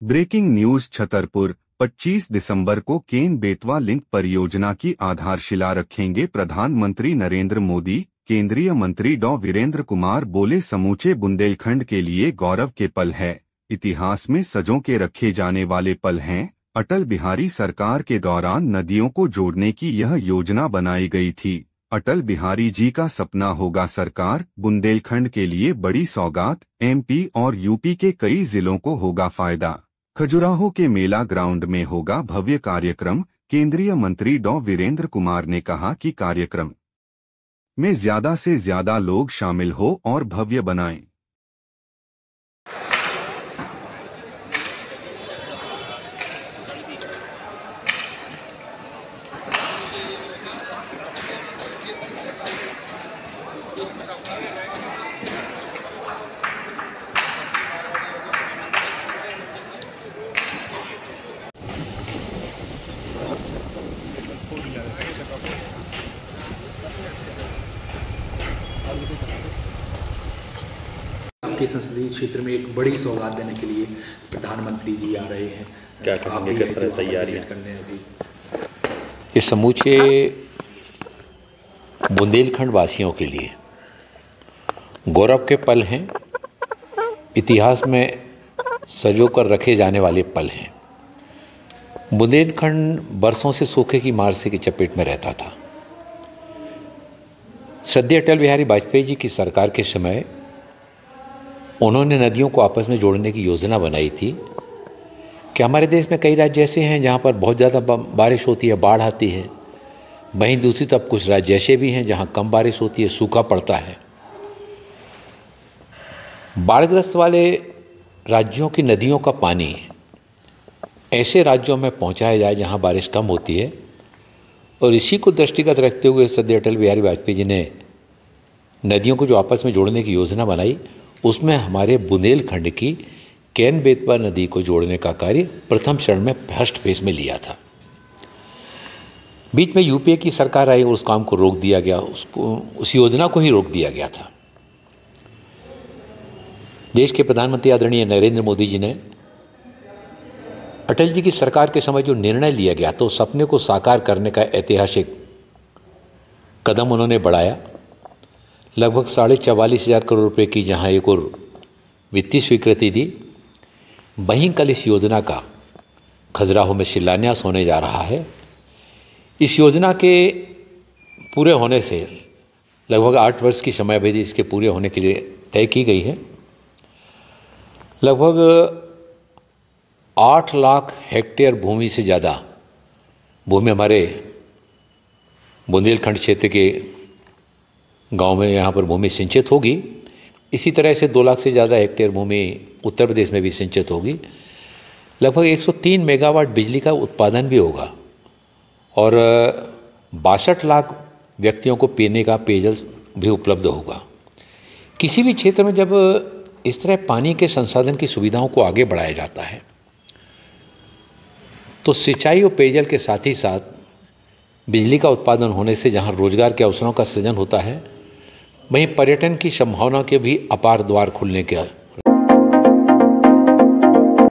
Breaking news Chhatarpur 25 दिसंबर को Ken Betwa link परियोजना की आधारशिला रखेंगे प्रधानमंत्री नरेंद्र मोदी। केंद्रीय मंत्री डॉ वीरेंद्र कुमार बोले, समूचे बुंदेलखंड के लिए गौरव के पल है, इतिहास में सजों के रखे जाने वाले पल हैं। अटल बिहारी सरकार के दौरान नदियों को जोड़ने की यह योजना बनाई गई थी। अटल बिहारी जी का सपना होगा सरकार, बुंदेलखंड के लिए बड़ी सौगात, एमपी और यूपी के कई जिलों को होगा फायदा। खजुराहो के मेला ग्राउंड में होगा भव्य कार्यक्रम। केंद्रीय मंत्री डॉ वीरेंद्र कुमार ने कहा कि कार्यक्रम में ज्यादा से ज्यादा लोग शामिल हो और भव्य बनाएं। आपके संसदीय क्षेत्र में एक बड़ी सौगात देने के लिए प्रधानमंत्री जी आ रहे हैं, क्या कहेंगे, किस तरह तैयारियां करने हैं अभी? ये समूचे बुंदेलखंड वासियों के लिए गौरव के पल हैं, इतिहास में सजो कर रखे जाने वाले पल हैं। बुंदेलखंड बरसों से सूखे की मार से की चपेट में रहता था। श्रद्धेय अटल बिहारी वाजपेयी जी की सरकार के समय उन्होंने नदियों को आपस में जोड़ने की योजना बनाई थी कि हमारे देश में कई राज्य ऐसे हैं जहाँ पर बहुत ज़्यादा बारिश होती है, बाढ़ आती है। वहीं दूसरी तरफ कुछ राज्य ऐसे भी हैं जहाँ कम बारिश होती है, सूखा पड़ता है। बाढ़ग्रस्त वाले राज्यों की नदियों का पानी ऐसे राज्यों में पहुँचाया जाए जहाँ बारिश कम होती है, और इसी को दृष्टिगत रखते हुए श्रद्धेय अटल बिहारी वाजपेयी जी ने नदियों को जो आपस में जोड़ने की योजना बनाई, उसमें हमारे बुंदेलखंड की केन बेतवा नदी को जोड़ने का कार्य प्रथम चरण में फर्स्ट फेज में लिया था। बीच में यूपीए की सरकार आई और उस काम को रोक दिया गया, उस योजना को ही रोक दिया गया था। देश के प्रधानमंत्री आदरणीय नरेंद्र मोदी जी ने अटल जी की सरकार के समय जो निर्णय लिया गया तो सपने को साकार करने का ऐतिहासिक कदम उन्होंने बढ़ाया। लगभग 44,500 करोड़ रुपए की जहां एक और वित्तीय स्वीकृति दी, वहीं कल इस योजना का खजुराहो में शिलान्यास होने जा रहा है। इस योजना के पूरे होने से लगभग 8 वर्ष की समयावधि इसके पूरे होने के लिए तय की गई है। लगभग 8 लाख हेक्टेयर भूमि से ज़्यादा भूमि हमारे बुंदेलखंड क्षेत्र के गांव में यहाँ पर भूमि सिंचित होगी। इसी तरह से 2 लाख से ज़्यादा हेक्टेयर भूमि उत्तर प्रदेश में भी सिंचित होगी। लगभग 103 मेगावाट बिजली का उत्पादन भी होगा और 62 लाख व्यक्तियों को पीने का पेयजल भी उपलब्ध होगा। किसी भी क्षेत्र में जब इस तरह पानी के संसाधन की सुविधाओं को आगे बढ़ाया जाता है तो सिंचाई और पेयजल के साथ ही साथ बिजली का उत्पादन होने से जहाँ रोजगार के अवसरों का सृजन होता है, वहीं पर्यटन की संभावना के भी अपार द्वार खुलने का